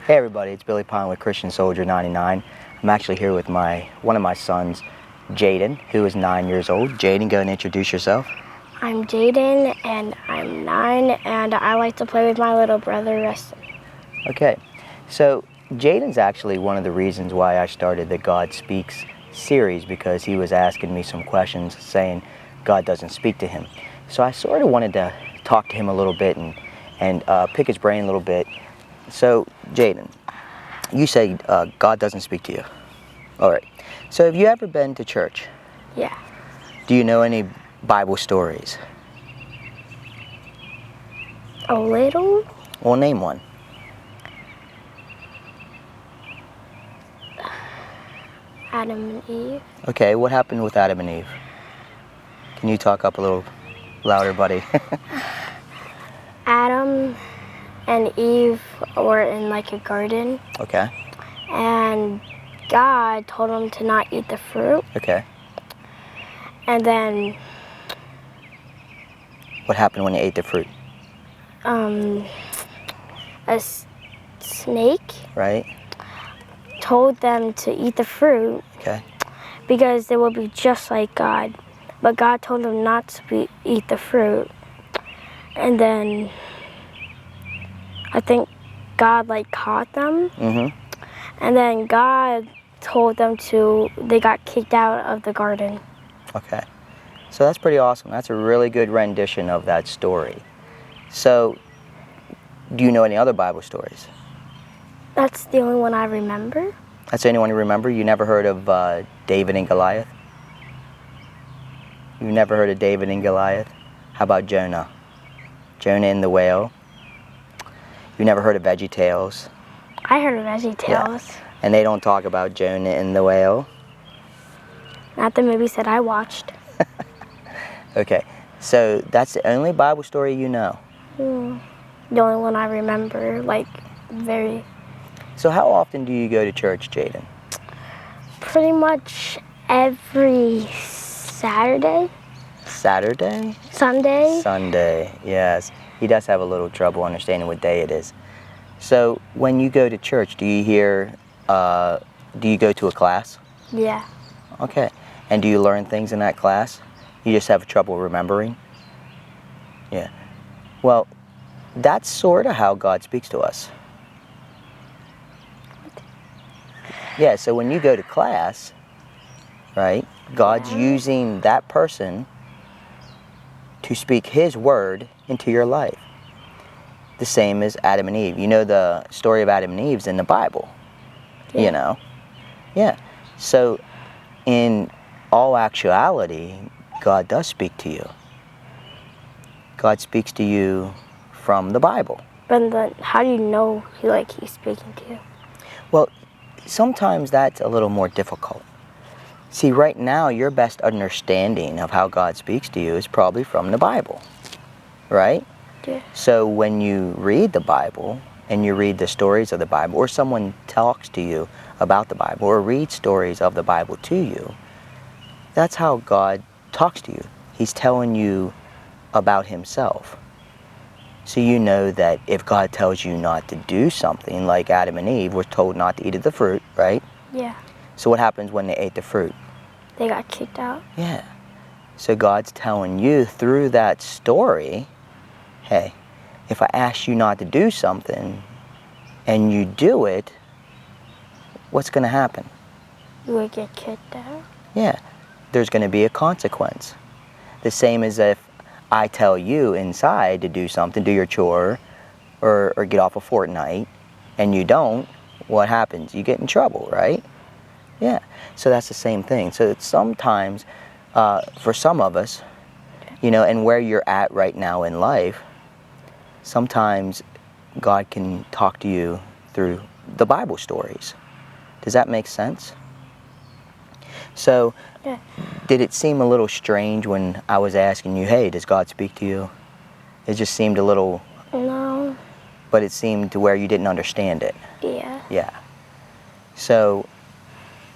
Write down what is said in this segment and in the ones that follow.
Hey everybody, it's Billy Pine with Christian Soldier 99. I'm actually here with one of my sons, Jaden, who is 9 years old. Jaden, go and introduce yourself. I'm Jaden, and I'm 9, and I like to play with my little brother, Rustin. Okay, so Jaden's actually one of the reasons why I started the God Speaks series, because he was asking me some questions saying God doesn't speak to him. So I sort of wanted to talk to him a little bit and pick his brain a little bit. So, Jaden, you say God doesn't speak to you. All right. So have you ever been to church? Yeah. Do you know any Bible stories? A little? Well, name one. Adam and Eve. Okay, what happened with Adam and Eve? Can you talk up a little louder, buddy? Adam and Eve were in like a garden, Okay. and God told them to not eat the fruit. Okay. And then What happened when you ate the fruit? a snake Right? told them to eat the fruit Okay. because they will be just like God. But God told them not to eat the fruit. And then I think God caught them. Mm-hmm. And then God told them they got kicked out of the garden. Okay. So that's pretty awesome. That's a really good rendition of that story. So, do you know any other Bible stories? That's the only one I remember. That's the only one you remember? You never heard of David and Goliath? You've never heard of David and Goliath? How about Jonah? Jonah and the whale? You never heard of Veggie Tales? I heard of Veggie Tales. Yeah. And they don't talk about Jonah and the whale? Not the movies that I watched. Okay, so that's the only Bible story you know? The only one I remember, very... So how often do you go to church, Jaden? Pretty much every Saturday. Saturday? Sunday. Sunday, yes. He does have a little trouble understanding what day it is. So when you go to church, do you go to a class? Yeah. Okay. And do you learn things in that class? You just have trouble remembering? Yeah. Well, that's sort of how God speaks to us. Yeah, so when you go to class, right, God's using that person to speak His word into your life. The same as Adam and Eve. You know the story of Adam and Eve's in the Bible, Yeah. you know? Yeah. So in all actuality, God does speak to you. God speaks to you from the Bible. But then how do you know he's speaking to you? Well, sometimes that's a little more difficult. See, right now, your best understanding of how God speaks to you is probably from the Bible, right? Yeah. So when you read the Bible and you read the stories of the Bible, or someone talks to you about the Bible or reads stories of the Bible to you, that's how God talks to you. He's telling you about Himself. So you know that if God tells you not to do something, like Adam and Eve were told not to eat of the fruit, right? Yeah. So what happens when they ate the fruit? They got kicked out. Yeah. So God's telling you through that story, hey, if I ask you not to do something and you do it, what's going to happen? You would get kicked out. Yeah. There's going to be a consequence. The same as if I tell you inside to do something, do your chore, or get off of Fortnite, and you don't, what happens? You get in trouble, right? Yeah. So that's the same thing. So it's sometimes, for some of us, and where you're at right now in life, sometimes God can talk to you through the Bible stories. Does that make sense? So, Yeah. did it seem a little strange when I was asking you, hey, does God speak to you? It just seemed a little... No. But it seemed to where you didn't understand it. Yeah. Yeah. So,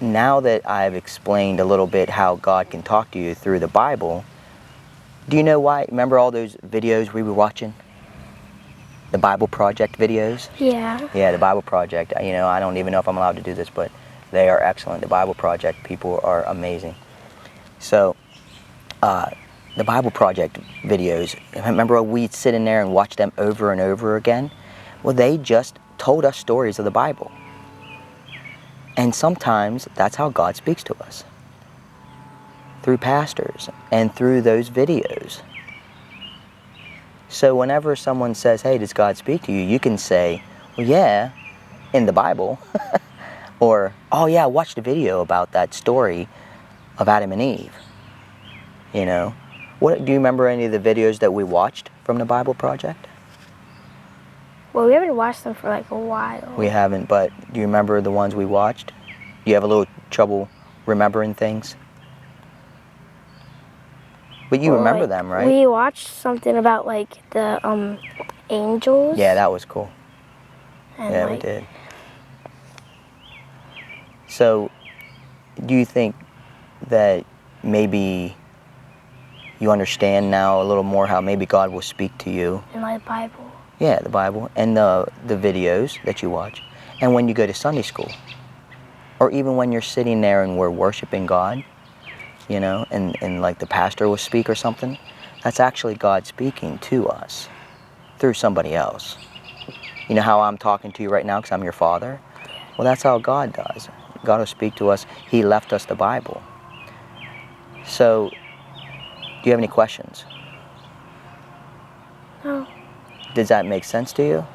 now that I've explained a little bit how God can talk to you through the Bible, do you know why? Remember all those videos we were watching? the Bible Project videos. Yeah. Yeah, the Bible Project. You know, I don't even know if I'm allowed to do this, but they are excellent. The Bible Project people are amazing. So, the Bible Project videos, remember we'd sit in there and watch them over and over again? Well, they just told us stories of the Bible. And sometimes that's how God speaks to us. Through pastors and through those videos. So whenever someone says, hey, does God speak to you? You can say, well, yeah, in the Bible. Or, oh yeah, I watched a video about that story of Adam and Eve. You know, do you remember any of the videos that we watched from the Bible Project? Well, we haven't watched them for like a while. We haven't, but do you remember the ones we watched? Do you have a little trouble remembering things? But you remember them, right? We watched something about like the angels. Yeah, that was cool. And, yeah, we did. So, do you think that maybe you understand now a little more how maybe God will speak to you? In my Bible. Yeah, the Bible and the videos that you watch. And when you go to Sunday school. Or even when you're sitting there and we're worshiping God, you know, and like the pastor will speak or something, that's actually God speaking to us through somebody else. You know how I'm talking to you right now because I'm your father? Well, that's how God does. God will speak to us. He left us the Bible. So, do you have any questions? No. Does that make sense to you?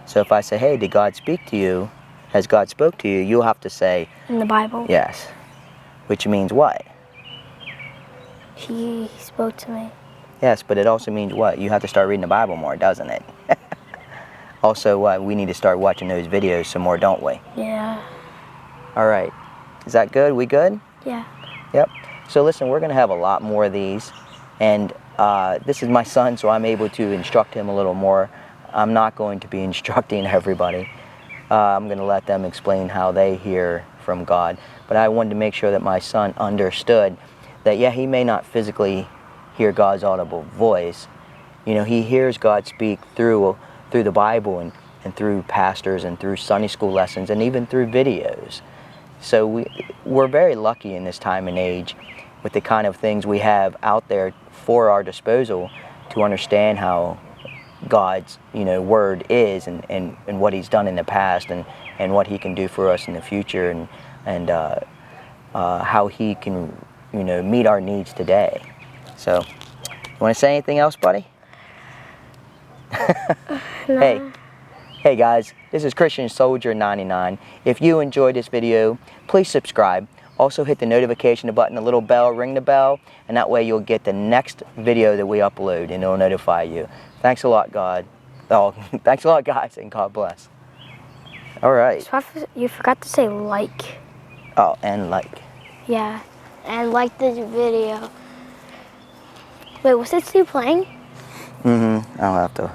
So if I say, hey, did God speak to you? Has God spoke to you? You'll have to say, in the Bible. yes. Which means what? He spoke to me. Yes, but it also means what? You have to start reading the Bible more, doesn't it? Also, what? We need to start watching those videos some more, don't we? Yeah. All right. Is that good? We good? Yeah. Yep. So listen, we're going to have a lot more of these. And this is my son, so I'm able to instruct him a little more. I'm not going to be instructing everybody. I'm going to let them explain how they hear from God. But I wanted to make sure that my son understood that, yeah, he may not physically hear God's audible voice. You know, he hears God speak through the Bible and through pastors and through Sunday school lessons and even through videos. So we're very lucky in this time and age with the kind of things we have out there for our disposal to understand how God's, you know, word is and what he's done in the past and what he can do for us in the future and how he can, you know, meet our needs today. So, you want to say anything else, buddy? No. Hey guys, this is Christian Soldier 99. If you enjoyed this video, please subscribe. Also hit the notification button, the little bell, ring the bell, and that way you'll get the next video that we upload and it'll notify you. Thanks a lot, God. Oh, thanks a lot, guys, and God bless. All right. You forgot to say like. Oh, and like. Yeah, and like this video. Wait, was it still playing? I'll have to